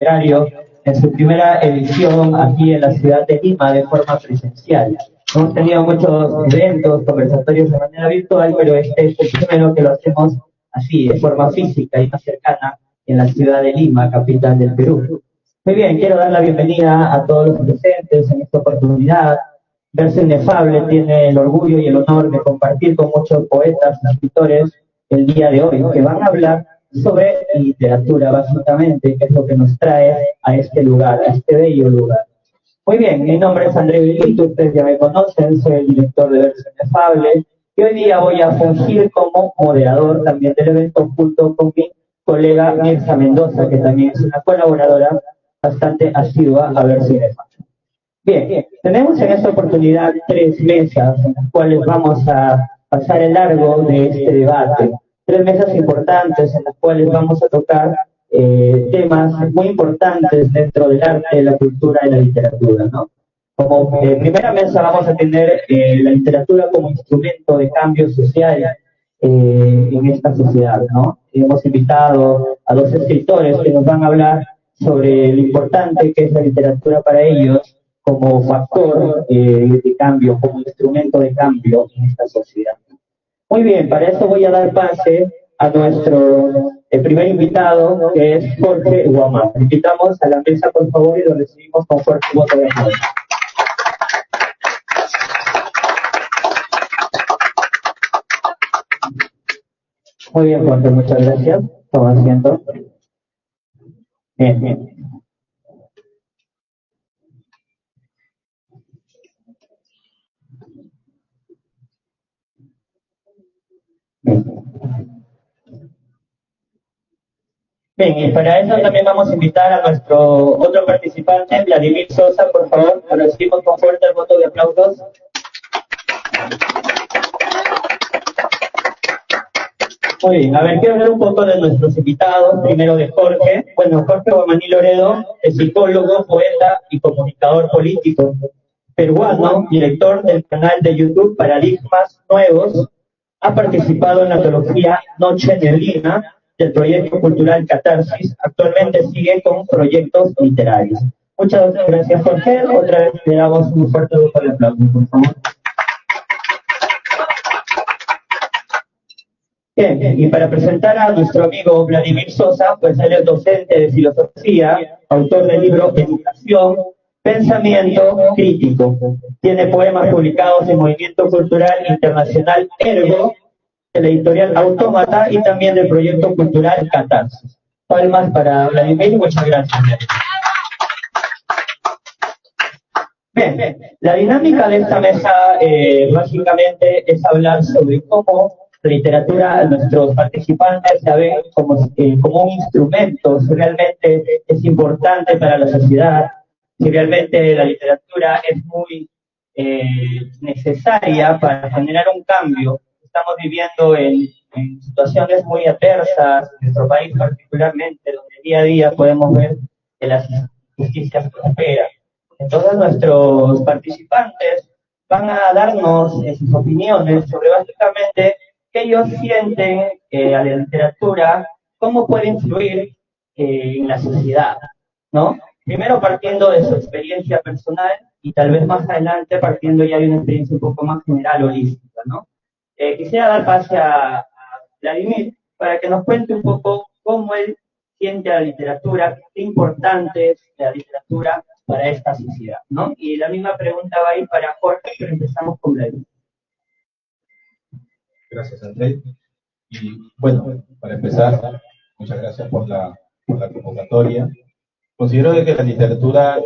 literario en su primera edición aquí en la ciudad de Lima de forma presencial. Hemos tenido muchos eventos, conversatorios de manera virtual, pero este es el primero que lo hacemos así, de forma física y más cercana en la ciudad de Lima, capital del Perú. Muy bien, quiero dar la bienvenida a todos los presentes en esta oportunidad. Verso Inefable tiene el orgullo y el honor de compartir con muchos poetas y escritores el día de hoy, que van a hablar sobre literatura, básicamente, que es lo que nos trae a este lugar, a este bello lugar. Muy bien, mi nombre es André Vilito, ustedes ya me conocen, soy el director de Verso Inefable, y hoy día voy a fungir como moderador también del evento junto con mi colega Mirza Mendoza, que también es una colaboradora bastante asidua a Verso Inefable. Bien, tenemos en esta oportunidad 3 mesas en las cuales vamos a pasar el largo de este debate. 3 mesas importantes en las cuales vamos a tocar temas muy importantes dentro del arte, la cultura y la literatura, ¿no? Como primera mesa vamos a tener la literatura como instrumento de cambio social en esta sociedad, ¿no? Hemos invitado a 2 escritores que nos van a hablar sobre lo importante que es la literatura para ellos como factor de cambio, como instrumento de cambio en esta sociedad. Muy bien, para eso voy a dar pase a nuestro primer invitado, que es Jorge Guamán. Invitamos a la mesa, por favor, y lo recibimos con fuerte voto de aplauso. Muy bien, Jorge, muchas gracias. Toma asiento. Bien, bien. Bien, y para eso también vamos a invitar a nuestro otro participante, Vladimir Sosa, por favor, lo recibimos con fuerte el voto de aplausos. Muy bien, a ver, quiero hablar un poco de nuestros invitados, primero de Jorge. Bueno, Jorge Guamaní Loredo es psicólogo, poeta y comunicador político peruano, director del canal de YouTube Paradigmas Nuevos, ha participado en la antología Noche Neblina del proyecto cultural Catarsis, actualmente sigue con proyectos literarios. Muchas gracias, Jorge. Otra vez le damos un fuerte voto de aplauso, por favor. Bien, y para presentar a nuestro amigo Vladimir Sosa, pues él es docente de filosofía, autor del libro Educación, Pensamiento Crítico. Tiene poemas publicados en Movimiento Cultural Internacional Ergo, de la editorial Autómata y también del proyecto cultural Catarsis. Palmas para Vladimir, muchas gracias. Bien, la dinámica de esta mesa básicamente es hablar sobre cómo la literatura, nuestros participantes la ven como un instrumento, si realmente es importante para la sociedad, si realmente la literatura es muy necesaria para generar un cambio. Estamos viviendo en situaciones muy adversas, en nuestro país particularmente, donde día a día podemos ver que las injusticias prosperan. Entonces nuestros participantes van a darnos sus opiniones sobre básicamente qué ellos sienten a la literatura, cómo puede influir en la sociedad, ¿no? Primero partiendo de su experiencia personal y tal vez más adelante partiendo ya de una experiencia un poco más general, holística, ¿no? Quisiera dar pase a Vladimir para que nos cuente un poco cómo él siente a la literatura, qué importante es la literatura para esta sociedad, ¿no? Y la misma pregunta va a ir para Jorge, pero empezamos con Vladimir. Gracias, André. Y bueno, para empezar, muchas gracias por la convocatoria. Considero que la literatura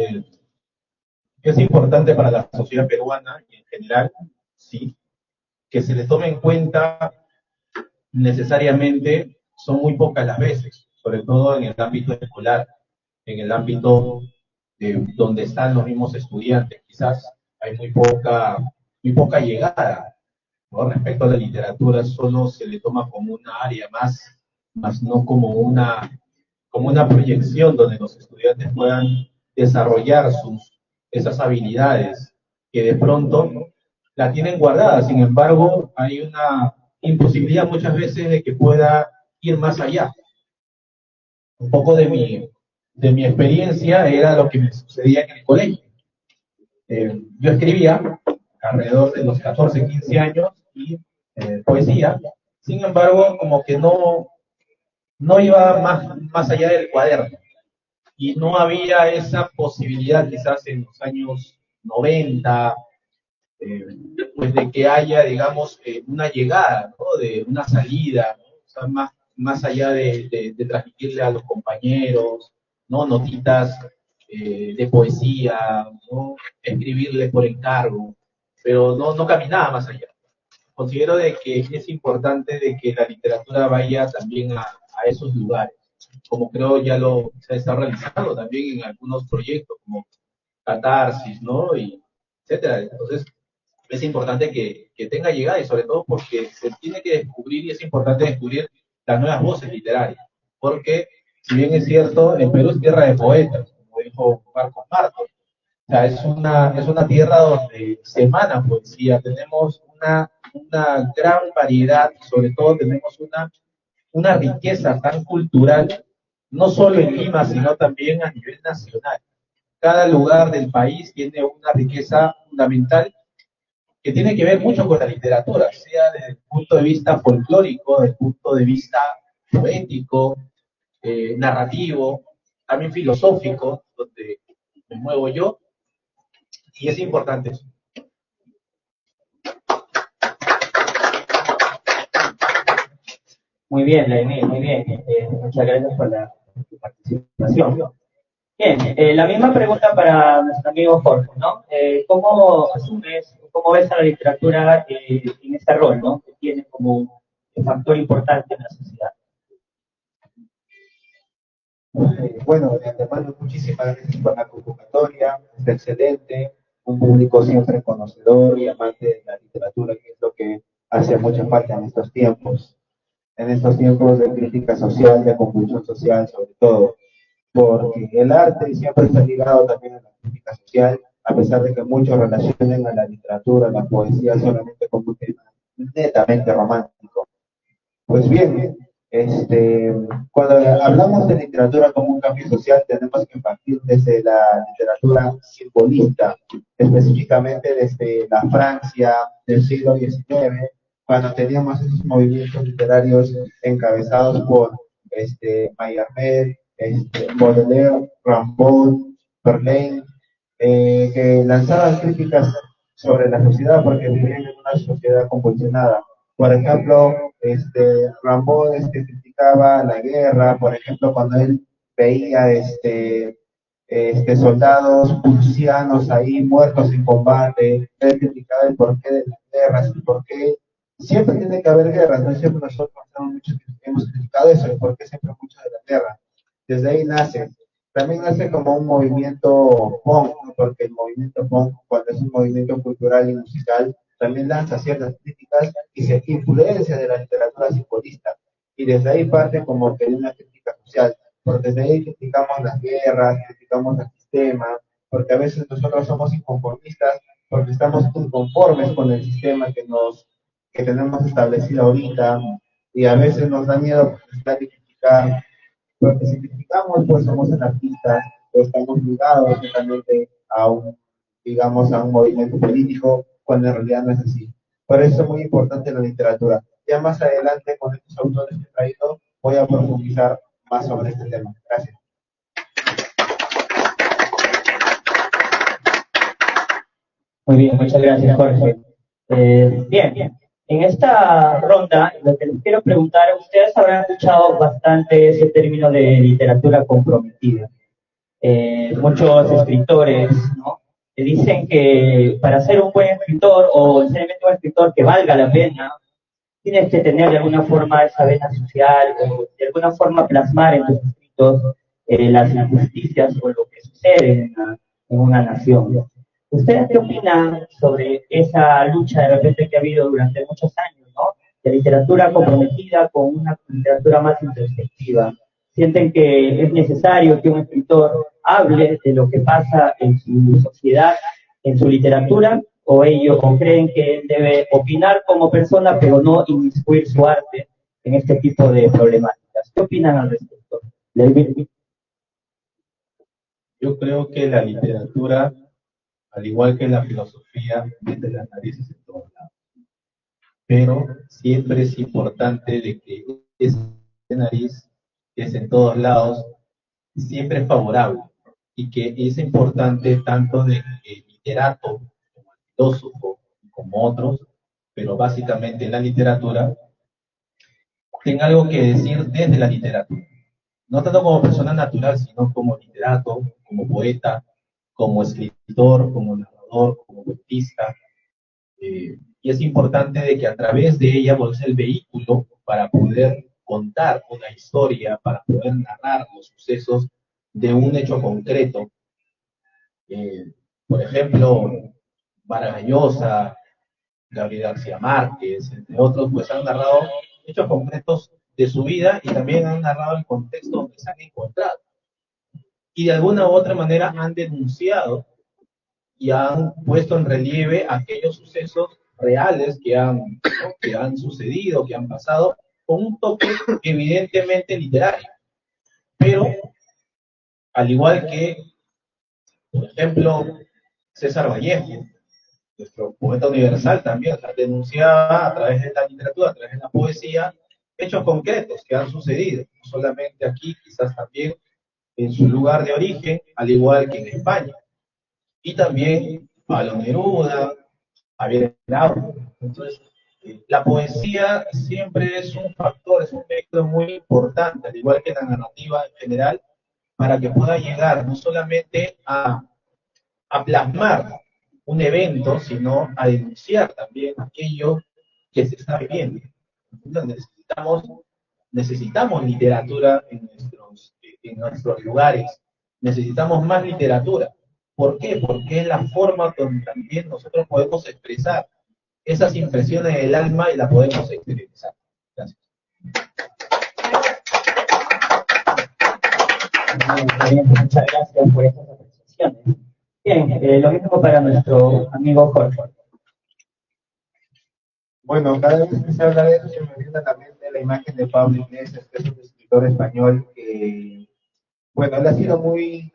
es importante para la sociedad peruana y en general, sí. Que se le tome en cuenta necesariamente son muy pocas las veces, sobre todo en el ámbito escolar, en el ámbito de donde están los mismos estudiantes. Quizás hay muy poca llegada, ¿no? Respecto a la literatura, solo se le toma como una área más no como una proyección donde los estudiantes puedan desarrollar esas habilidades que de pronto la tienen guardada. Sin embargo, hay una imposibilidad muchas veces de que pueda ir más allá. Un poco de de mi experiencia era lo que me sucedía en el colegio. Yo escribía alrededor de los 14, 15 años y poesía, sin embargo, como que no iba más allá del cuaderno y no había esa posibilidad quizás en los años 90, pues de que haya, digamos, una llegada, ¿no? De una salida, ¿no? O sea, más allá de transmitirle a los compañeros, ¿no? Notitas de poesía, ¿no? Escribirle por encargo, pero no caminaba más allá. Considero de que es importante de que la literatura vaya también a esos lugares, como creo ya se está realizando también en algunos proyectos como Catarsis, ¿no? Y etcétera. Entonces, es importante que tenga llegada y sobre todo porque se tiene que descubrir y es importante descubrir las nuevas voces literarias. Porque, si bien es cierto, el Perú es tierra de poetas, como dijo Marcos Martos. O sea, es una tierra donde se emana poesía, tenemos una gran variedad, sobre todo tenemos una riqueza tan cultural, no solo en Lima, sino también a nivel nacional. Cada lugar del país tiene una riqueza fundamental que tiene que ver mucho con la literatura, sea desde el punto de vista folclórico, desde el punto de vista poético, narrativo, también filosófico, donde me muevo yo, y es importante eso. Muy bien, Leonid, muy bien. Muchas gracias por la participación. Bien, la misma pregunta para nuestro amigo Jorge, ¿no? ¿Cómo asumes, cómo ves a la literatura en este rol, ¿no? Que tiene como un factor importante en la sociedad. Bueno, de antemano, muchísimas gracias por la convocatoria, es excelente, un público siempre conocedor y amante de la literatura, que es lo que hace mucha falta en estos tiempos de crítica social, de convulsión social sobre todo, porque el arte siempre está ligado también a la crítica social, a pesar de que muchos relacionen a la literatura, a la poesía solamente como un tema netamente romántico. Pues bien, cuando hablamos de literatura como un cambio social, tenemos que partir desde la literatura simbolista, específicamente desde la Francia del siglo XIX, cuando teníamos esos movimientos literarios encabezados por Mallarmé, Baudelaire, Rimbaud, Verlaine, que lanzaban críticas sobre la sociedad porque vivían en una sociedad convulsionada. Por ejemplo, Rimbaud criticaba la guerra, por ejemplo, cuando él veía soldados prusianos ahí muertos en combate, él criticaba el porqué de las guerras, el porqué siempre tiene que haber guerras, no siempre nosotros hemos criticado eso, el porqué siempre mucho de la guerra. Desde ahí nace. También nace como un movimiento punk, ¿no? Porque el movimiento punk, cuando es un movimiento cultural y musical, también lanza ciertas críticas y se influencia de la literatura simbolista. Y desde ahí parte como que de una crítica social, porque desde ahí criticamos las guerras, criticamos el sistema, porque a veces nosotros somos inconformistas, porque estamos inconformes con el sistema que tenemos establecido ahorita, y a veces nos da miedo criticar, porque si criticamos, pues somos anarquistas, o estamos ligados totalmente digamos, a un movimiento político, cuando en realidad no es así. Por eso es muy importante la literatura. Ya más adelante, con estos autores que he traído, voy a profundizar más sobre este tema. Gracias. Muy bien, muchas gracias, Jorge. Bien. En esta ronda, lo que les quiero preguntar, ustedes habrán escuchado bastante ese término de literatura comprometida. Muchos escritores, ¿no? Dicen que para ser un buen escritor o necesariamente un escritor que valga la pena, tienes que tener de alguna forma esa vena social o de alguna forma plasmar en tus escritos las injusticias o lo que sucede en una nación. ¿Ustedes qué opinan sobre esa lucha de repente que ha habido durante muchos años, ¿no? De literatura comprometida con una literatura más introspectiva. ¿Sienten que es necesario que un escritor hable de lo que pasa en su sociedad, en su literatura, o ellos creen que él debe opinar como persona, pero no inmiscuir su arte en este tipo de problemáticas? ¿Qué opinan al respecto? Yo creo que la literatura, al igual que la filosofía, mete las narices en todos lados. Pero siempre es importante de que esa nariz, que es en todos lados, siempre es favorable. Y que es importante tanto de que el literato, como el filósofo, como otros, pero básicamente en la literatura, tenga algo que decir desde la literatura. No tanto como persona natural, sino como literato, como poeta, como escritor, como narrador, como poetista. Y es importante de que a través de ella pues, el vehículo para poder contar una historia, para poder narrar los sucesos de un hecho concreto. Por ejemplo, Vargas Llosa, Gabriel García Márquez, entre otros, pues han narrado hechos concretos de su vida y también han narrado el contexto donde se han encontrado. Y de alguna u otra manera han denunciado y han puesto en relieve aquellos sucesos reales ¿no? que han sucedido, que han pasado, con un toque evidentemente literario. Pero, al igual que, por ejemplo, César Vallejo, nuestro poeta universal también, o sea, denunciaba a través de la literatura, a través de la poesía, hechos concretos que han sucedido, no solamente aquí, quizás también en su lugar de origen, al igual que en España. Y también Pablo Neruda, Javier Hernández. Entonces, la poesía siempre es un factor, es un vehículo muy importante, al igual que la narrativa en general, para que pueda llegar no solamente a plasmar un evento, sino a denunciar también aquello que se está viviendo. Entonces, necesitamos literatura en nuestros lugares, necesitamos más literatura. ¿Por qué? Porque es la forma donde también nosotros podemos expresar esas impresiones del alma y las podemos exteriorizar. Gracias. Bien, muchas gracias por estas apreciaciones. Bien, lo mismo para nuestro amigo Jorge. Bueno, cada vez que se habla de eso se me viene a la mente la imagen de Pablo Iglesias, que es un escritor español que, bueno, él ha sido muy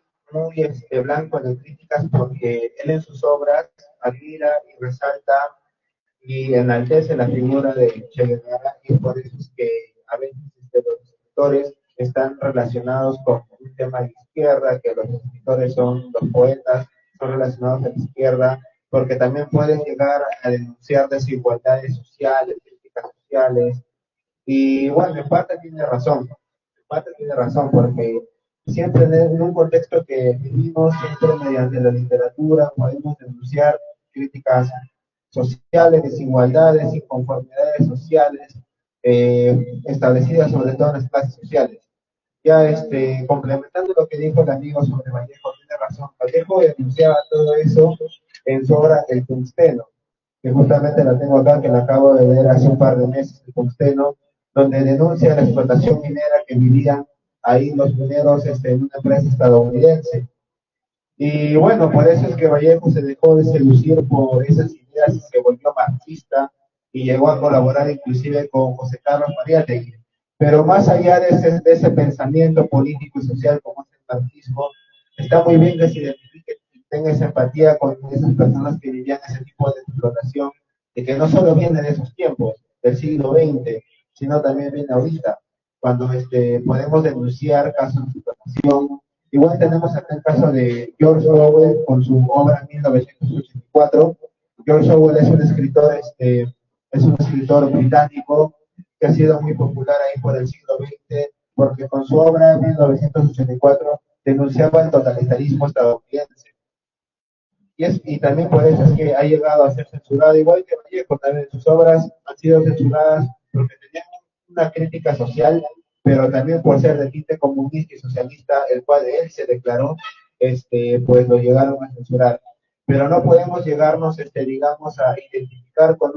blanco de críticas porque él en sus obras admira y resalta y enaltece la figura de Che Guevara, y por eso es que a veces los escritores están relacionados con un tema de izquierda, que los escritores son los poetas, son relacionados a la izquierda, porque también pueden llegar a denunciar desigualdades sociales, críticas sociales, y bueno, en parte tiene razón, porque siempre en un contexto que vivimos, siempre mediante la literatura podemos denunciar críticas sociales, desigualdades, inconformidades sociales, establecidas sobre todo en las clases sociales. Ya complementando lo que dijo el amigo sobre Vallejo, tiene razón. Vallejo denunciaba todo eso en su obra El Tungsteno, que justamente la tengo acá, que la acabo de ver hace un par de meses, El Tungsteno, donde denuncia la explotación minera que vivían ahí los mineros en una empresa estadounidense. Y bueno, por eso es que Vallejo se dejó de seducir por esas ideas y se volvió marxista y llegó a colaborar inclusive con José Carlos Mariátegui. Pero más allá de ese pensamiento político y social como es el marxismo, está muy bien que se identifique y tenga esa empatía con esas personas que vivían ese tipo de explotación, de que no solo viene de esos tiempos, del siglo XX, sino también viene ahorita, cuando podemos denunciar casos de explotación. Igual tenemos acá el caso de George Orwell con su obra 1984. George Orwell es un escritor británico que ha sido muy popular ahí por el siglo XX, porque con su obra 1984 denunciaba el totalitarismo estadounidense. Y también por eso es que ha llegado a ser censurado, igual que Vallejo, también sus obras han sido censuradas porque tenían una crítica social, pero también por ser de tinte comunista y socialista, el cual él se declaró, pues lo llegaron a censurar. Pero no podemos llegarnos, digamos, a identificar con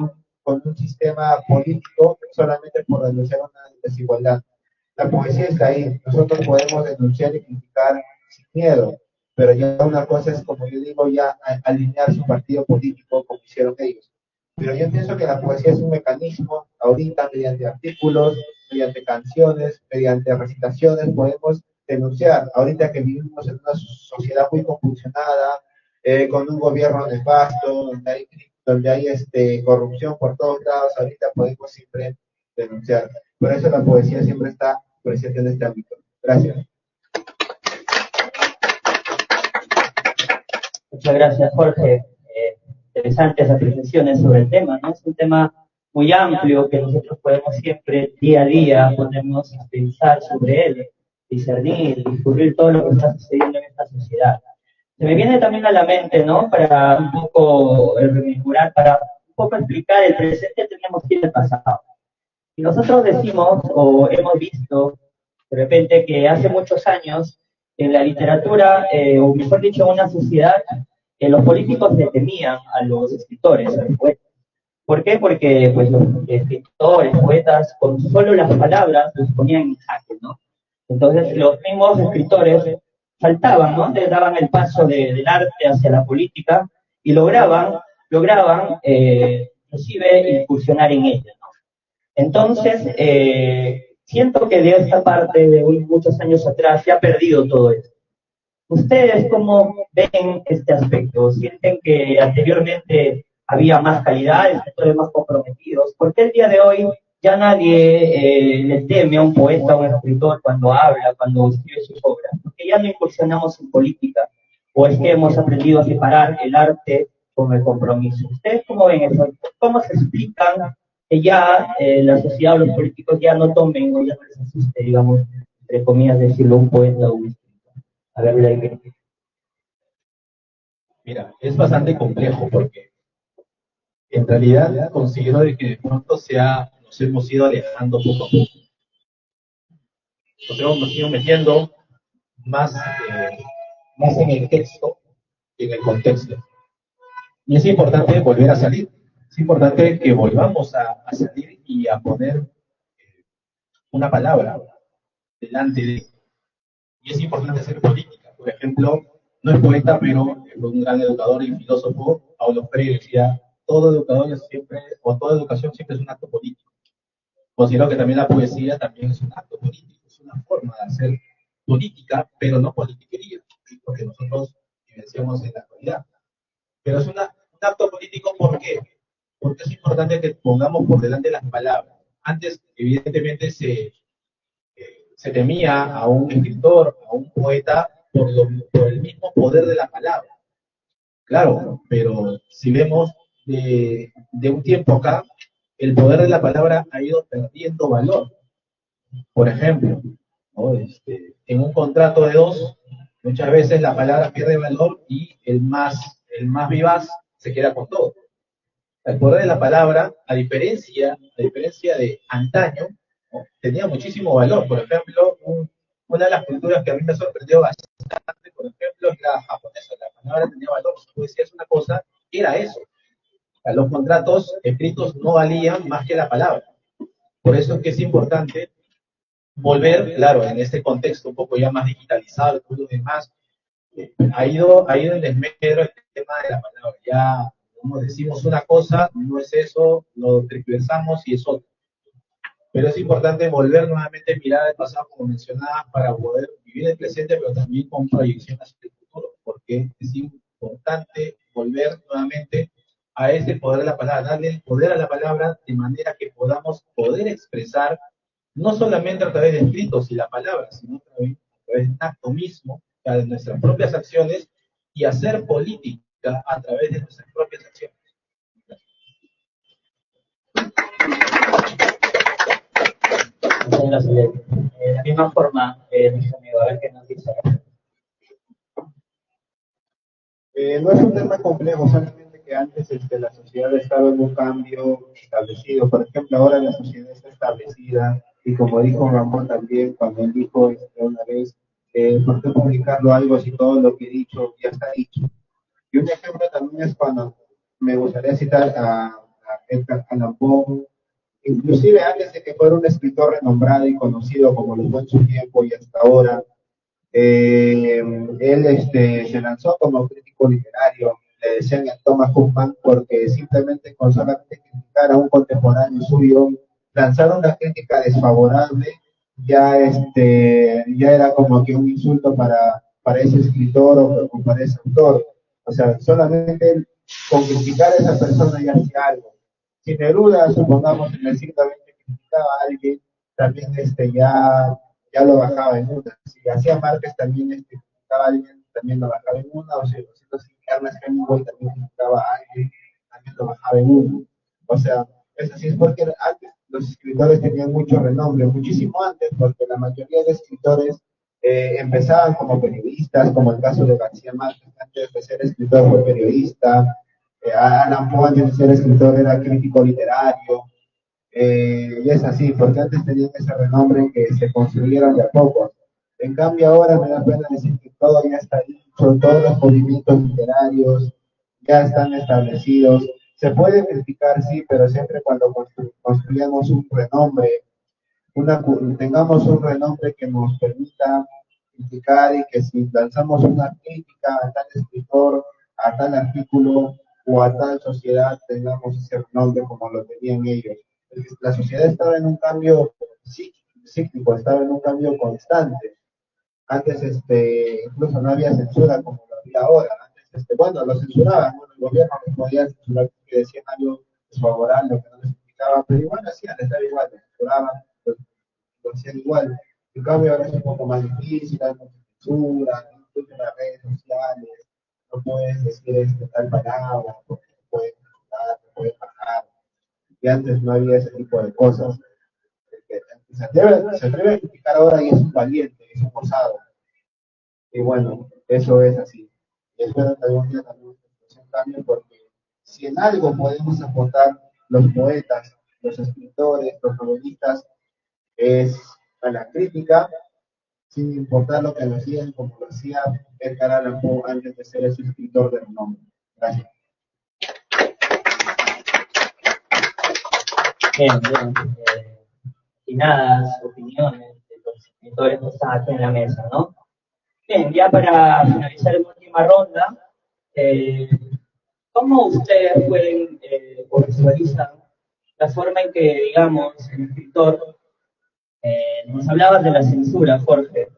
un sistema político solamente por denunciar una desigualdad. La poesía está ahí, nosotros podemos denunciar y criticar sin miedo, pero ya una cosa es, como yo digo, ya alinear su partido político como hicieron ellos. Pero yo pienso que la poesía es un mecanismo, ahorita mediante artículos, mediante canciones, mediante recitaciones, podemos denunciar. Ahorita que vivimos en una sociedad muy convulsionada, con un gobierno nefasto, donde hay corrupción por todos lados, ahorita podemos siempre denunciar. Por eso la poesía siempre está presente en este ámbito. Gracias. Muchas gracias, Jorge. Interesantes apreciaciones sobre el tema, ¿no? Es un tema muy amplio que nosotros podemos siempre, día a día, ponernos a pensar sobre él, discernir, discurrir todo lo que está sucediendo en esta sociedad. Se me viene también a la mente, ¿no? Para un poco rememorar, para un poco explicar el presente, tenemos que ir al pasado. Y nosotros decimos, o hemos visto, de repente, que hace muchos años, en la literatura, o mejor dicho, en una sociedad, los políticos le temían a los escritores, a los poetas. ¿Por qué? Porque pues, los escritores, poetas, con solo las palabras los ponían en jaque, ¿no? Entonces, los mismos escritores saltaban, ¿no? Les daban el paso del arte hacia la política y lograban inclusive, incursionar en ella, ¿no? Entonces, siento que de esta parte, de muchos años atrás, se ha perdido todo esto. ¿Ustedes cómo ven este aspecto? ¿Sienten que anteriormente había más calidad, escritores más comprometidos? ¿Por qué el día de hoy ya nadie le teme a un poeta o a un escritor cuando habla, cuando escribe sus obras? Porque ya no incursionamos en política, o es que hemos aprendido a separar el arte con el compromiso. ¿Ustedes cómo ven eso? ¿Cómo se explican que ya la sociedad o los políticos ya no tomen o ya no les asuste, digamos, entre comillas, decirlo, un poeta o un escritor? A ver, David. Mira, es bastante complejo porque en realidad considero de que de pronto nos hemos ido alejando poco a poco. Nos hemos ido metiendo más en el texto que en el contexto. Y es importante volver a salir. Es importante que volvamos a salir y a poner una palabra delante de. Y es importante hacer política. Por ejemplo, no es poeta, pero fue un gran educador y filósofo, Paulo Freire, decía, toda educación siempre es un acto político. Considero que también la poesía también es un acto político, es una forma de hacer política, pero no politiquería, porque nosotros vivenciamos en la actualidad. Pero es un acto político, ¿por qué? Porque es importante que pongamos por delante las palabras. Antes, evidentemente, se temía a un escritor, a un poeta, por el mismo poder de la palabra. Claro, pero si vemos de un tiempo acá, el poder de la palabra ha ido perdiendo valor. Por ejemplo, ¿no? En un contrato de dos, muchas veces la palabra pierde valor y el más vivaz se queda con todo. El poder de la palabra, a diferencia de antaño, ¿no? Tenía muchísimo valor. Por ejemplo, una de las culturas que a mí me sorprendió bastante, por ejemplo, es la japonesa. La palabra tenía valor. Si tú decías una cosa, era eso. Los contratos escritos no valían más que la palabra. Por eso es que es importante volver, claro, en este contexto un poco ya más digitalizado, todo lo demás, ha ido en desmedro el tema de la palabra. Ya, como decimos una cosa, no es eso, lo tergiversamos y es otra. Pero es importante volver nuevamente a mirar el pasado, como mencionaba, para poder vivir el presente, pero también con proyección hacia el futuro, porque es importante volver nuevamente a ese poder de la palabra, darle el poder a la palabra de manera que podamos poder expresar, no solamente a través de escritos y la palabra, sino a través de un acto mismo, de nuestras propias acciones, y hacer política a través de nuestras propias acciones. De la misma forma, nuestro amigo, a ver qué nos dice. No es un tema complejo, solamente que antes la sociedad estaba en un cambio establecido. Por ejemplo, ahora la sociedad está establecida y como dijo Ramón también, cuando él dijo una vez, ¿por qué publicarlo algo si todo lo que he dicho ya está dicho? Y un ejemplo también es cuando me gustaría citar a Edgar Allan Poe, inclusive antes de que fuera un escritor renombrado y conocido como lo fue en su tiempo y hasta ahora. Él se lanzó como crítico literario, le decían a Thomas Hoffman, porque simplemente con solamente criticar a un contemporáneo suyo, lanzar una crítica desfavorable, ya era como que un insulto para ese escritor o para ese autor. O sea, solamente con criticar a esa persona ya hacía algo. Si Neruda, supongamos, en el siglo XX criticaba a alguien, también ya lo bajaba en una. Si hacía Márquez también criticaba a alguien, también lo bajaba en una. O si Ernest Hemingway también criticaba a alguien, también lo bajaba en una. O sea, es así, es porque antes los escritores tenían mucho renombre, muchísimo antes, porque la mayoría de escritores empezaban como periodistas, como el caso de García Márquez, antes de ser escritor fue periodista, Alan Poe antes de ser escritor era crítico literario, y es así, porque antes tenían ese renombre que se construyeron de a poco. En cambio ahora me da pena decir que todo ya está dicho, todos los movimientos literarios ya están establecidos. Se puede criticar, sí, pero siempre cuando construyamos un renombre, tengamos un renombre que nos permita criticar y que si lanzamos una crítica a tal escritor, a tal artículo o a tal sociedad, tengamos ese renombre como lo tenían ellos. La sociedad estaba en un cambio cíclico, estaba en un cambio constante. Antes, incluso no había censura como lo había ahora. Antes, bueno, lo censuraban, bueno, el gobierno no podía censurar que decían algo desfavorable o que no les explicaba, pero igual hacían, estaba igual, lo censuraban, lo hacían igual. En cambio, ahora es un poco más difícil, hay mucha censura, incluso en las redes sociales, no puedes decir tal palabra, porque te pueden censurar, te pueden bajar. Y antes no había ese tipo de cosas. Se atreve a criticar ahora y es un valiente, es un osado. Y bueno, eso es así. Y espero que algún día también se cambie porque si en algo podemos aportar los poetas, los escritores, los novelistas, es a la crítica, sin importar lo que lo hacían, como lo hacía Edgar Allan Poe antes de ser ese escritor de renombre. Gracias. Bien, bien. Opinadas, opiniones de los escritores que están aquí en la mesa, ¿no? Bien, ya para finalizar la última ronda, ¿cómo ustedes pueden o visualizan la forma en que, digamos, el escritor, nos hablabas de la censura, Jorge?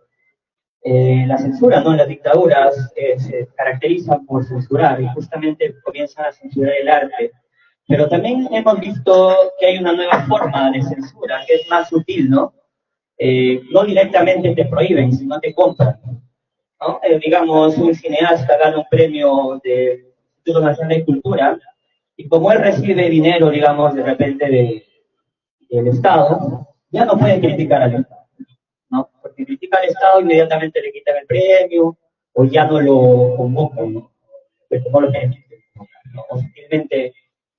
La censura, ¿no? Las dictaduras se caracterizan por censurar y justamente comienzan a censurar el arte. Pero también hemos visto que hay una nueva forma de censura que es más sutil, ¿no? No directamente te prohíben, sino te compran, ¿no? Digamos, un cineasta gana un premio de Instituto Nacional de Cultura y como él recibe dinero, digamos, de repente del Estado, ya no puede criticar al Estado, ¿no? Porque critica al Estado, inmediatamente le quitan el premio o ya no lo convocan, ¿no? Pero no lo permiten, ¿no? O simplemente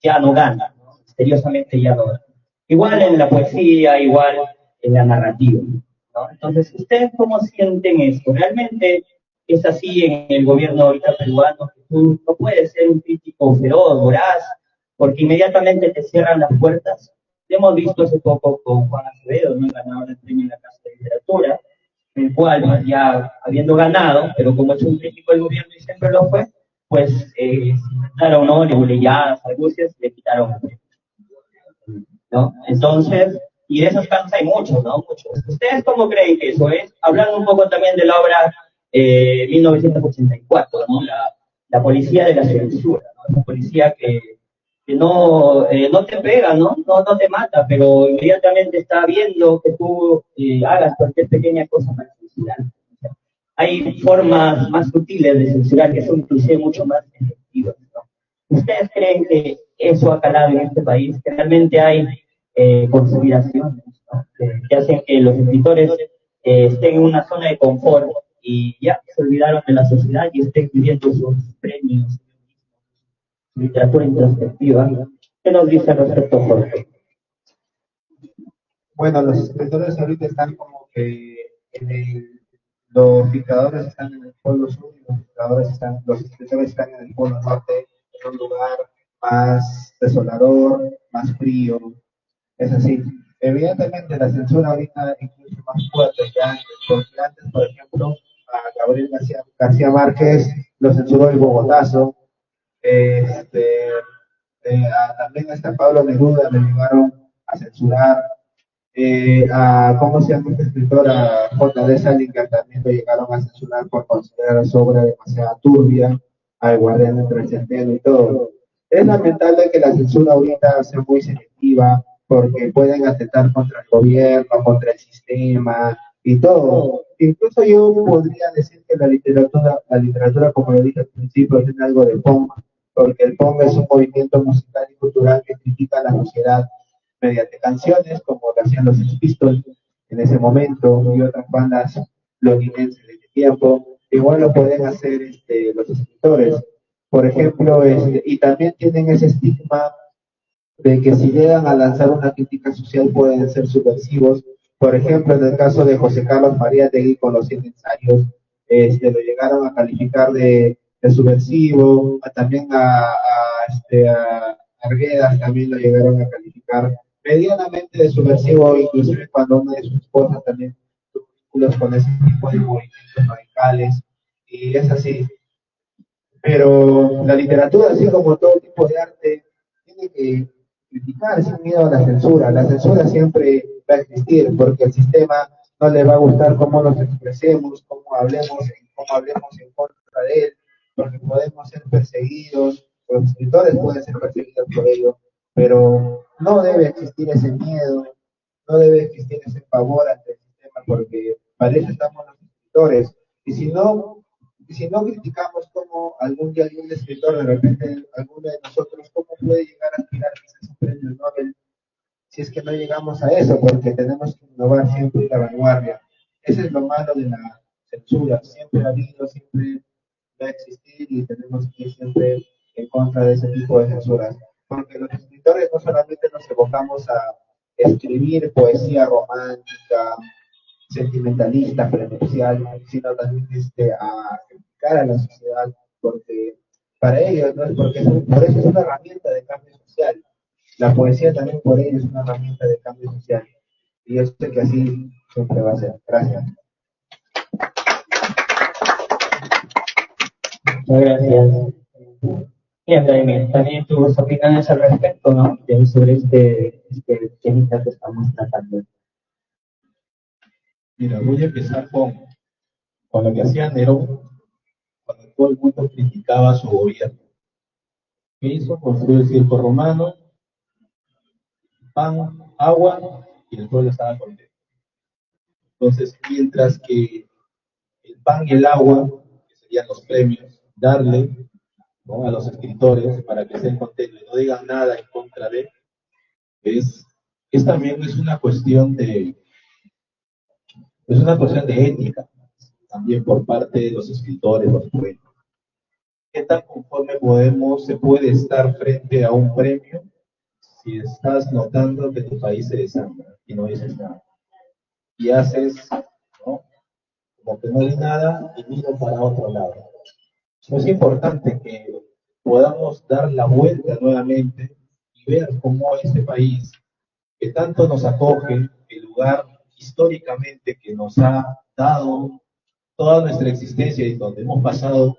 ya no gana, ¿no? Misteriosamente ya no gana. Igual en la poesía, igual en la narrativa, ¿no? Entonces, ¿ustedes cómo sienten esto? ¿Realmente es así en el gobierno ahorita peruano? Que tú no puedes ser un crítico feroz, voraz, porque inmediatamente te cierran las puertas. Hemos visto hace poco con Juan Acevedo, ¿no? El ganador del premio en la Casa de Literatura, el cual ya habiendo ganado, pero como es un crítico del gobierno y siempre lo fue, pues se inventaron, ¿no? Nebulilladas, argucias, le quitaron el premio, ¿no? Entonces, y de esos casos hay muchos, ¿no? Muchos. ¿Ustedes cómo creen que eso es? Hablando un poco también de la obra 1984, ¿no? La policía de la censura, ¿no? Esa policía que no te pega, ¿no? No te mata, pero inmediatamente está viendo que tú hagas cualquier pequeña cosa para censurar. O sea, hay formas más sutiles de censurar que son inclusive mucho más efectivas, ¿no? ¿Ustedes creen que eso ha calado en este país? Que realmente hay conspiraciones, ¿no? Que hacen que los escritores estén en una zona de confort y ya se olvidaron de la sociedad y estén viviendo sus premios, literatura introspectiva. ¿Qué nos dice al respecto, Jorge? Bueno, los escritores ahorita están como que los dictadores están en el polo sur y los escritores están en el polo norte, en un lugar más desolador, más frío. Es así. Evidentemente la censura ahorita es incluso más fuerte que antes, porque antes, por ejemplo, a Gabriel García Márquez lo censuró el Bogotazo, también hasta Pablo Neruda le llegaron a censurar, a, ¿cómo se llama esta escritora? J.D. Salinger también lo llegaron a censurar por considerar su obra demasiado turbia, al guardián entre el centeno y todo. Es lamentable que la censura ahorita sea muy selectiva porque pueden atentar contra el gobierno, contra el sistema y todo. Incluso yo podría decir que la literatura, como lo dije al principio, tiene algo de punk, porque el punk es un movimiento musical y cultural que critica a la sociedad mediante canciones, como lo hacían los Sex Pistols en ese momento y otras bandas londinenses de ese tiempo. Igual lo pueden hacer los escritores. Por ejemplo, y también tienen ese estigma de que si llegan a lanzar una crítica social pueden ser subversivos. Por ejemplo, en el caso de José Carlos María Tegui con los 100 ensayos, lo llegaron a calificar de subversivo, también a Arguedas también lo llegaron a calificar medianamente de subversivo, inclusive cuando una de sus esposas también tuvo vínculos con ese tipo de movimientos radicales, y es así. Pero la literatura, así como todo tipo de arte, tiene que criticar sin miedo a la censura. La censura siempre va a existir porque el sistema no le va a gustar cómo nos expresemos, cómo hablemos en contra de él, porque podemos ser perseguidos, los escritores pueden ser perseguidos por ello, pero no debe existir ese miedo, no debe existir ese pavor ante el sistema, porque para eso estamos los escritores. Y si no criticamos como algún día algún escritor, de repente alguno de nosotros, cómo puede llegar a aspirar quizás un premio Nobel si es que no llegamos a eso, porque tenemos que innovar siempre la vanguardia. Ese es lo malo de la censura, siempre ha habido, siempre va a existir y tenemos que ir siempre en contra de ese tipo de censuras. Porque los escritores no solamente nos evocamos a escribir poesía romántica, sentimentalista, presencial, sino también a criticar a la sociedad, porque para ellos, ¿no? Es porque por eso es una herramienta de cambio social. La poesía también por ellos es una herramienta de cambio social. Y yo sé que así siempre va a ser. Gracias. Muchas gracias. Bien, Vladimir, también tus opiniones al respecto, ¿no? Sobre este temita que estamos tratando. Mira, voy a empezar con lo que hacía Nerón cuando todo el mundo criticaba su gobierno. ¿Qué hizo? Construyó el circo romano, pan, agua, y el pueblo estaba contento. Entonces, mientras que el pan y el agua, que serían los premios, darle, ¿no?, a los escritores para que estén contentos y no digan nada en contra de, es, también es una cuestión de ética, también por parte de los escritores, los poetas. ¿Qué tan conforme se puede estar frente a un premio si estás notando que tu país se desangra y no dices nada? Y haces, ¿no?, como que no hay nada y miro para otro lado. Es importante que podamos dar la vuelta nuevamente y ver cómo este país, que tanto nos acoge, el lugar históricamente que nos ha dado toda nuestra existencia y donde hemos pasado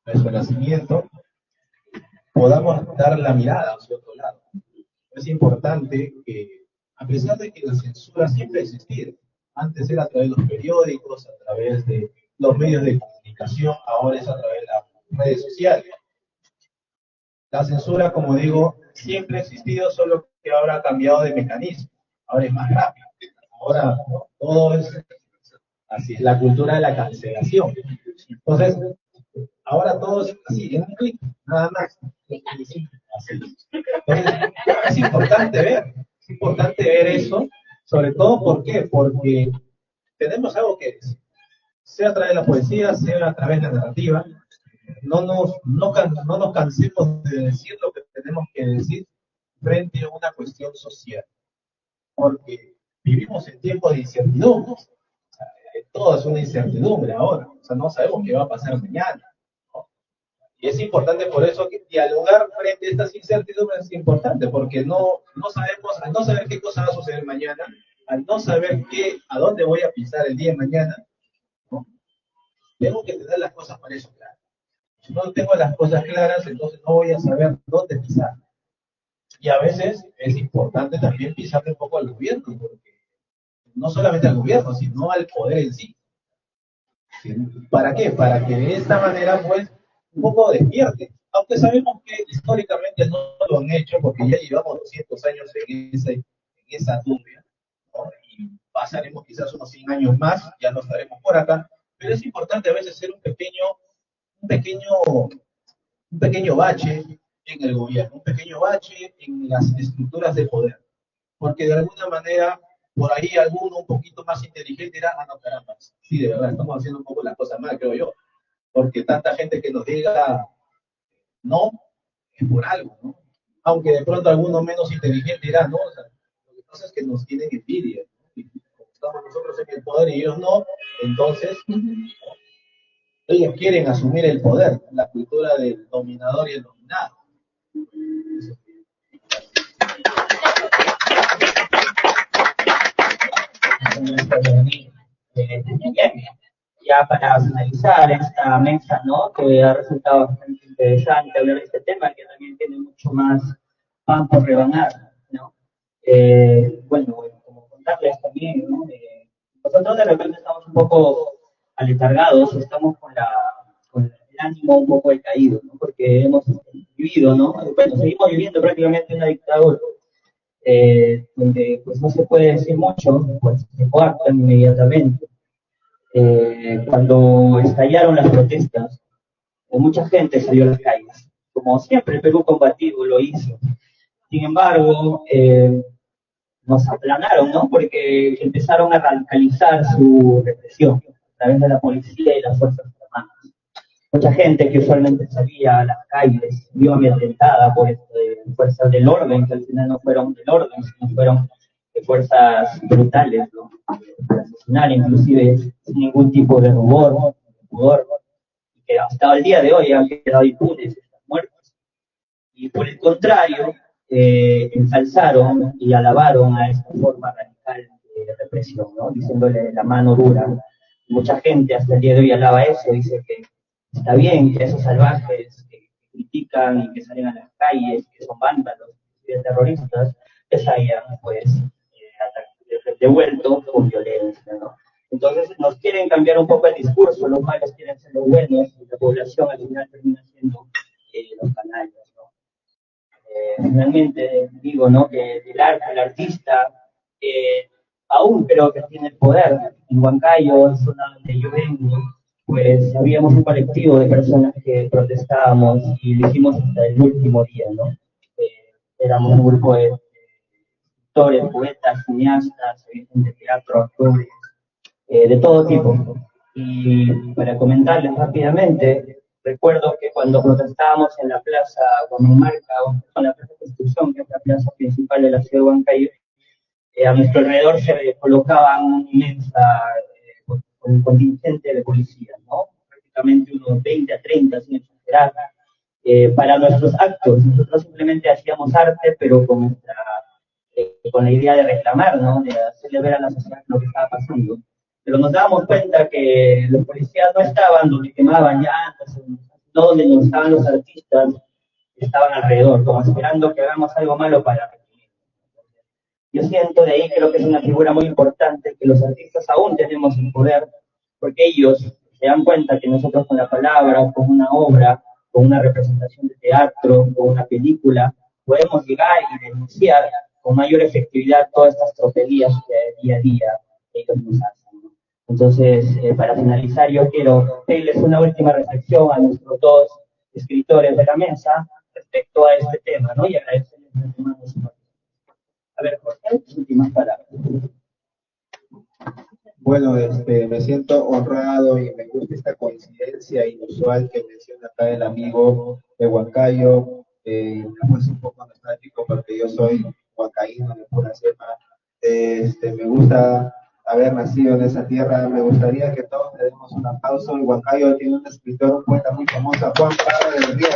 nuestro nacimiento, podamos dar la mirada hacia otro lado. Es importante que, a pesar de que la censura siempre ha existido, antes era a través de los periódicos, a través de los medios de comunicación, ahora es a través de las redes sociales. La censura, como digo, siempre ha existido, solo que ahora ha cambiado de mecanismo, ahora es más rápido. Ahora, ¿no?, todo es así, la cultura de la cancelación. Entonces, ahora todo es así, en un clic, nada más. Así. Entonces, es importante ver eso, sobre todo, ¿por qué? Porque tenemos algo que decir, sea a través de la poesía, sea a través de la narrativa. No nos cansemos de decir lo que tenemos que decir frente a una cuestión social, porque vivimos en tiempos de incertidumbre. O sea, todo es una incertidumbre ahora, o sea, no sabemos qué va a pasar mañana, ¿no? Y es importante por eso que dialogar frente a estas incertidumbres es importante, porque no sabemos, al no saber qué cosa va a suceder mañana, al no saber a dónde voy a pisar el día de mañana, ¿no?, tengo que tener las cosas para eso claras. Si no tengo las cosas claras, entonces no voy a saber dónde pisar. Y a veces es importante también pisarle un poco al gobierno, porque no solamente al gobierno, sino al poder en sí. ¿Sí? ¿Para qué? Para que de esta manera, pues, un poco despierte. Aunque sabemos que históricamente no lo han hecho, porque ya llevamos 200 años en esa turbia, ¿no? Y pasaremos quizás unos 100 años más, ya no estaremos por acá, pero es importante a veces ser un pequeño, un pequeño bache en el gobierno, un pequeño bache en las estructuras de poder, porque de alguna manera, por ahí alguno un poquito más inteligente dirá, ah, no, caramba, sí, de verdad, estamos haciendo un poco las cosas mal, creo yo, porque tanta gente que nos diga no, es por algo, ¿no? Aunque de pronto alguno menos inteligente dirá, no, o sea, lo que pasa es que nos tienen envidia, ¿no? Y como estamos nosotros en el poder y ellos no, entonces ellos quieren asumir el poder, la cultura del dominador y el dominado. Ya para finalizar esta mesa, ¿no? Que ha resultado bastante interesante hablar de este tema, que también tiene mucho más pan por rebanar, ¿no? Bueno, como contarles también, ¿no? Nosotros de repente estamos un poco aletargados, estamos con el ánimo un poco decaído, ¿no? Porque hemos vivido, ¿no? Bueno, seguimos viviendo prácticamente una dictadura, donde pues no se puede decir mucho, pues se coartan inmediatamente. Cuando estallaron las protestas, mucha gente salió a las calles. Como siempre, el Perú combativo lo hizo. Sin embargo, nos aplanaron, ¿no? Porque empezaron a radicalizar su represión a través de la policía y las fuerzas armadas. Mucha gente que usualmente salía a las calles vio amedrentada por fuerzas del orden, que al final no fueron del orden, sino fueron de fuerzas brutales, ¿no? Para asesinar, inclusive sin ningún tipo de rubor, de pudor, y que hasta el día de hoy han quedado impunes estas muertes. Y por el contrario, ensalzaron y alabaron a esta forma radical de represión, ¿no? Diciéndole la mano dura. Mucha gente hasta el día de hoy alaba eso, dice que está bien que esos salvajes que critican y que salen a las calles, que son vándalos, que son terroristas, les hayan pues devuelto con violencia, ¿no? Entonces nos quieren cambiar un poco el discurso, los malos quieren ser los buenos y la población al final termina siendo los canallas, ¿no? Finalmente digo, ¿no? Que el arte, el artista, aún creo que tiene el poder. En Huancayo, zona donde yo vengo, pues habíamos un colectivo de personas que protestábamos y lo hicimos hasta el último día, ¿no? Éramos un grupo de escritores, poetas, cineastas, de teatro, actores, de todo tipo. Y para comentarles rápidamente, recuerdo que cuando protestábamos en la plaza Guamumarca, o en la plaza de Constitución, que es la plaza principal de la ciudad de Huancayo, a nuestro alrededor se colocaban una inmensa con un contingente de policías, ¿no? Prácticamente unos 20 a 30, sin exagerar, para nuestros actos. Nosotros simplemente hacíamos arte, pero con la idea de reclamar, ¿no? De hacerle ver a la sociedad lo que estaba pasando. Pero nos dábamos cuenta que los policías no estaban donde quemaban llantas, no donde no estaban los artistas, estaban alrededor, como esperando que hagamos algo malo para reprimir. Yo siento de ahí, creo que es una figura muy importante, que los artistas aún tenemos el poder, porque ellos se dan cuenta que nosotros con la palabra, con una obra, con una representación de teatro, con una película, podemos llegar y denunciar con mayor efectividad todas estas tropelías que día a día ellos nos hacen, ¿no? Entonces, para finalizar, yo quiero pedirles una última reflexión a nuestros dos escritores de la mesa respecto a este tema, ¿no? Y agradecerles de antemano su participación. A ver, Jorge, tus últimas palabras. Bueno, me siento honrado y me gusta esta coincidencia inusual que menciona acá el amigo de Huancayo. Me puse un poco nostálgico porque yo soy huancaíno de pura cepa. Me gusta haber nacido en esa tierra. Me gustaría que todos le demos un aplauso. En Huancayo tiene un escritor, un poeta muy famoso, Juan Pablo del Río.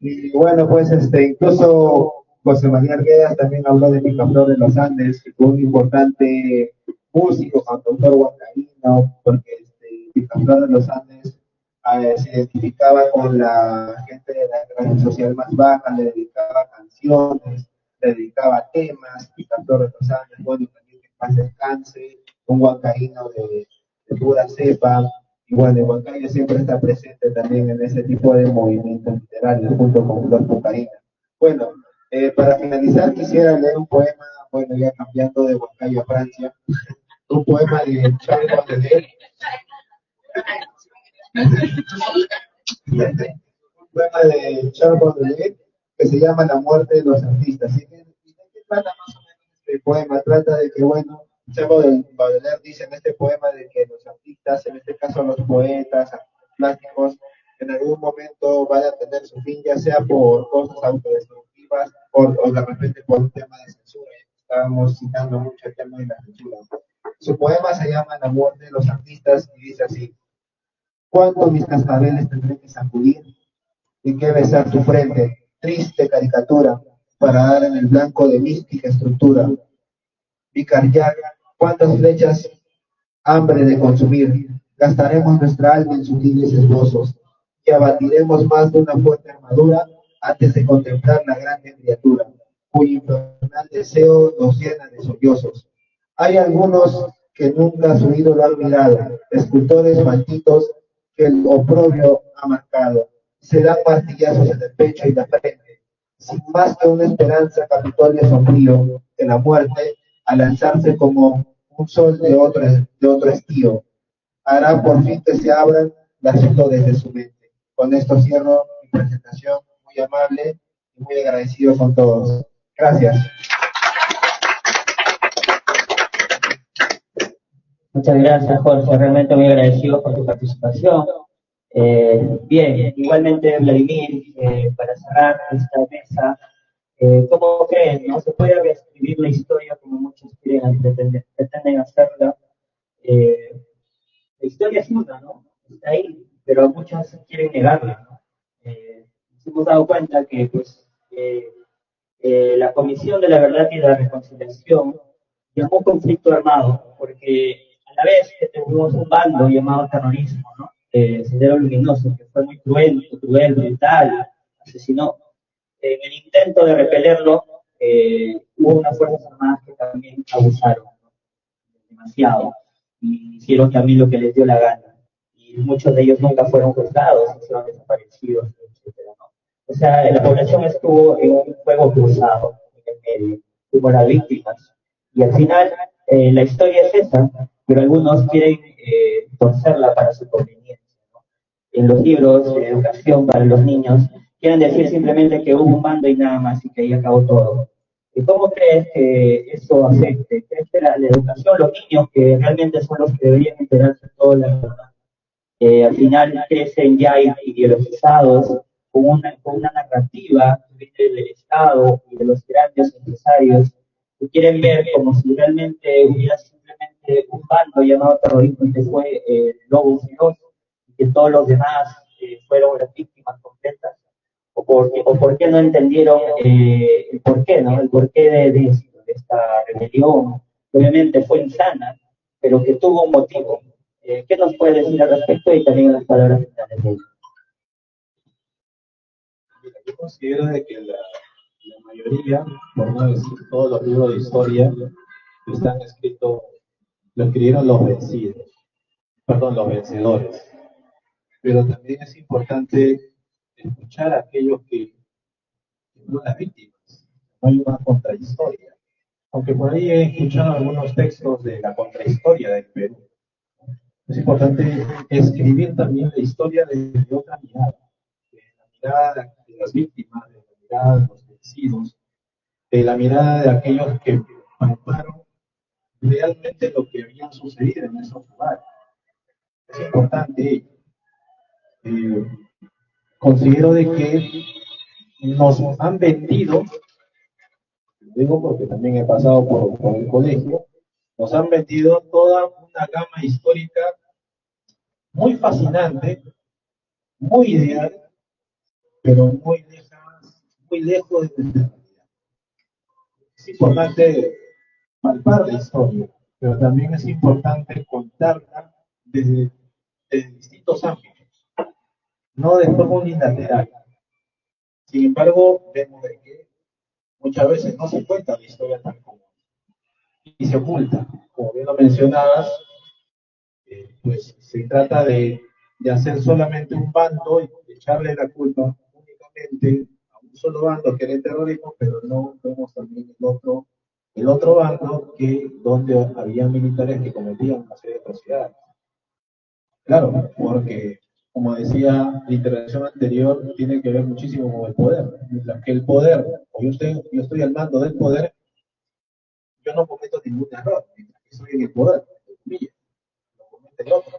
Y bueno, pues incluso José María Arguedas también habló de Picaflor de los Andes, que fue un importante músico, cantautor huancaíno, porque Picaflor de los Andes se identificaba con la gente de la clase social más baja, le dedicaba canciones, le dedicaba temas, Picasso Rosales, bueno, también que en paz descanse, un huancaíno de pura cepa, y bueno, el huancayo siempre está presente también en ese tipo de movimientos literarios junto con los Pucarina. Bueno, para finalizar quisiera leer un poema, bueno, ya cambiando de Huancayo a Francia, un poema de Charles Baudelaire, un poema de Charles Baudelaire que se llama La muerte de los artistas. ¿Y de qué trata más o menos este poema? Trata de que, bueno, Charles Baudelaire dice en este poema de que los artistas, en este caso los poetas, artistas plásticos, en algún momento van a tener su fin, ya sea por cosas autodestructivas o de repente por un tema de censura. Estábamos citando mucho el tema de la censura. Su poema se llama La muerte de los artistas y dice así: ¿cuánto mis cascabeles tendré que sacudir y que besar tu frente, triste caricatura, para dar en el blanco de mística estructura? Picar cuántas flechas hambre de consumir, gastaremos nuestra alma en sutiles esbozos y abatiremos más de una fuerte armadura antes de contemplar la grande criatura, cuyo infernal deseo nos llena de sollozos. Hay algunos que nunca su ídolo han mirado, escultores malditos que el oprobio ha marcado, se dan martillazos en el pecho y la frente, sin más que una esperanza capitolio sombrío, que la muerte, al lanzarse como un sol de otro estío, hará por fin que se abran las flores de su mente. Con esto cierro mi presentación, muy amable y muy agradecido con todos. Gracias. Muchas gracias, Jorge. Realmente muy agradecido por tu participación. Bien, igualmente, Vladimir, para cerrar esta mesa, ¿cómo creen? ¿No se puede reescribir la historia como muchos pretenden hacerla? La historia es una, ¿no? Está ahí, pero muchos quieren negarla, ¿no? Nos hemos dado cuenta que, pues, la Comisión de la Verdad y la Reconciliación llamó conflicto armado, porque a la vez que tuvimos un bando llamado terrorismo, ¿no? Sendero Luminoso, que fue muy cruel, brutal, asesinó. En el intento de repelerlo, hubo unas fuerzas armadas que también abusaron, ¿no? Demasiado, y hicieron también lo que les dio la gana. Y muchos de ellos nunca fueron juzgados, fueron desaparecidos, etcétera, ¿no? O sea, la población estuvo en un fuego cruzado en el medio, hubo las víctimas. Y al final, la historia es esa, pero algunos quieren torcerla para su conveniencia, ¿no? En los libros de educación para los niños, quieren decir simplemente que hubo un bando y nada más, y que ahí acabó todo. ¿Y cómo crees que eso afecte? ¿Crees que la educación, los niños que realmente son los que deberían enterarse de todo la verdad, al final crecen ya ideologizados con una narrativa del Estado y de los grandes empresarios que quieren ver como si realmente hubiera simplemente un bando llamado terrorismo y que fue el lobo feroz y que todos los demás fueron las víctimas completas? O por qué no entendieron el porqué, ¿no? El porqué de esta rebelión, que obviamente fue insana, pero que tuvo un motivo. ¿Qué nos puede decir al respecto y también las palabras finales de él? Mira, yo considero de que la mayoría, por no decir todos los libros de historia, están escritos, lo escribieron los vencidos, perdón, los vencedores. Pero también es importante escuchar a aquellos que fueron las víctimas. No hay una contrahistoria. Aunque por ahí he escuchado algunos textos de la contrahistoria del Perú. Es importante escribir también la historia desde otra mirada, de la mirada de las víctimas, de la mirada de los vencidos, de la mirada de aquellos que palparon realmente lo que había sucedido en esos lugares. Es importante ello. Considero de que nos han vendido, lo digo porque también he pasado por el colegio, nos han vendido toda una gama histórica muy fascinante, muy ideal, pero muy lejos de nuestra realidad. Es importante palpar la historia, pero también es importante contarla desde distintos ámbitos. no de forma unilateral. Sin embargo, vemos de que muchas veces no se cuenta la historia tal como y se oculta. Como bien lo mencionabas, pues se trata de hacer solamente un bando y de echarle la culpa únicamente a un solo bando que era el terrorismo, pero no vemos también el otro bando que donde había militares que cometían una serie de atrocidades. Claro, porque como decía la intervención anterior, tiene que ver muchísimo con el poder. Mientras que el poder, o yo estoy al mando del poder, yo no cometo ningún error, mientras que soy en el poder, lo comete el otro.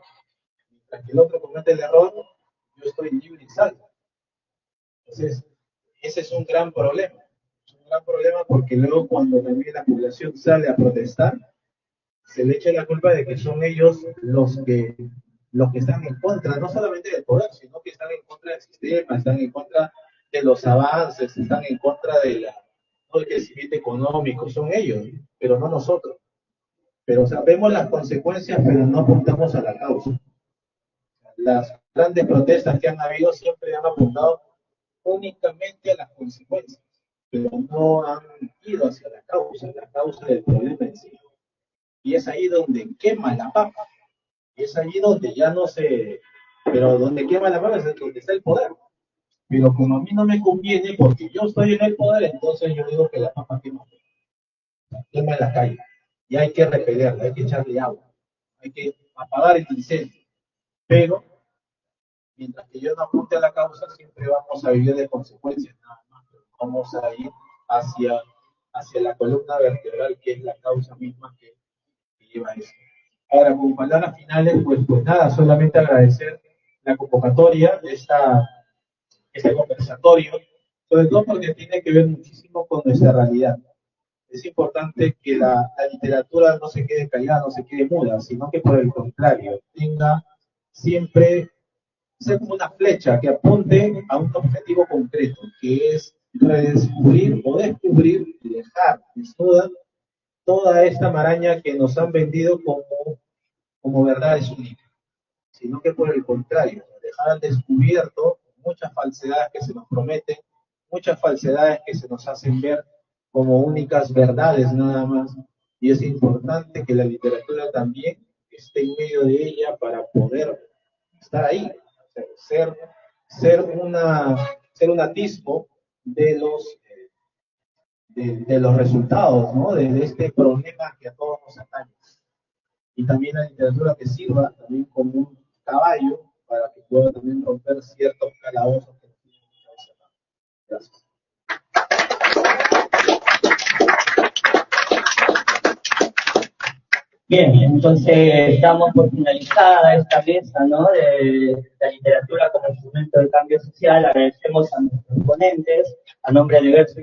Mientras que el otro comete el error, yo estoy libre y salvo. Entonces, ese es un gran problema. Es un gran problema porque luego cuando también la población sale a protestar, se le echa la culpa de que son ellos los que están en contra, no solamente del poder, sino que están en contra del sistema, están en contra de los avances, están en contra del crecimiento económico, son ellos, pero no nosotros. Pero sabemos las consecuencias, pero no apuntamos a la causa. Las grandes protestas que han habido siempre han apuntado únicamente a las consecuencias, pero no han ido hacia la causa del problema en sí. Y es ahí donde quema la papa. Y es ahí donde ya no se... Pero donde quema la papa es donde está el poder. Pero como a mí no me conviene, porque yo estoy en el poder, entonces yo digo que la papa quema en la calle. Y hay que repelerla, hay que echarle agua, hay que apagar el incendio. Pero mientras que yo no apunte a la causa, siempre vamos a vivir de consecuencias, nada más. Vamos a ir hacia la columna vertebral, que es la causa misma que lleva eso. Ahora, con palabras finales, pues nada, solamente agradecer la convocatoria de este conversatorio, sobre todo porque tiene que ver muchísimo con nuestra realidad. Es importante que la literatura no se quede callada, no se quede muda, sino que por el contrario, tenga siempre ser como una flecha que apunte a un objetivo concreto, que es redescubrir o descubrir y dejar desnuda toda esta maraña que nos han vendido como verdades únicas, sino que por el contrario, dejar al descubierto muchas falsedades que se nos prometen, muchas falsedades que se nos hacen ver como únicas verdades nada más, y es importante que la literatura también esté en medio de ella para poder estar ahí, ser un atisbo de los resultados, ¿no? de este problema que a todos nos atañe. Y también la literatura que sirva también como un caballo para que pueda también romper ciertos calabozos que nos tienen muchas veces. Gracias. Bien, entonces damos por finalizada esta mesa, ¿no? De la literatura como instrumento del cambio social. Agradecemos a nuestros ponentes, a nombre de Verso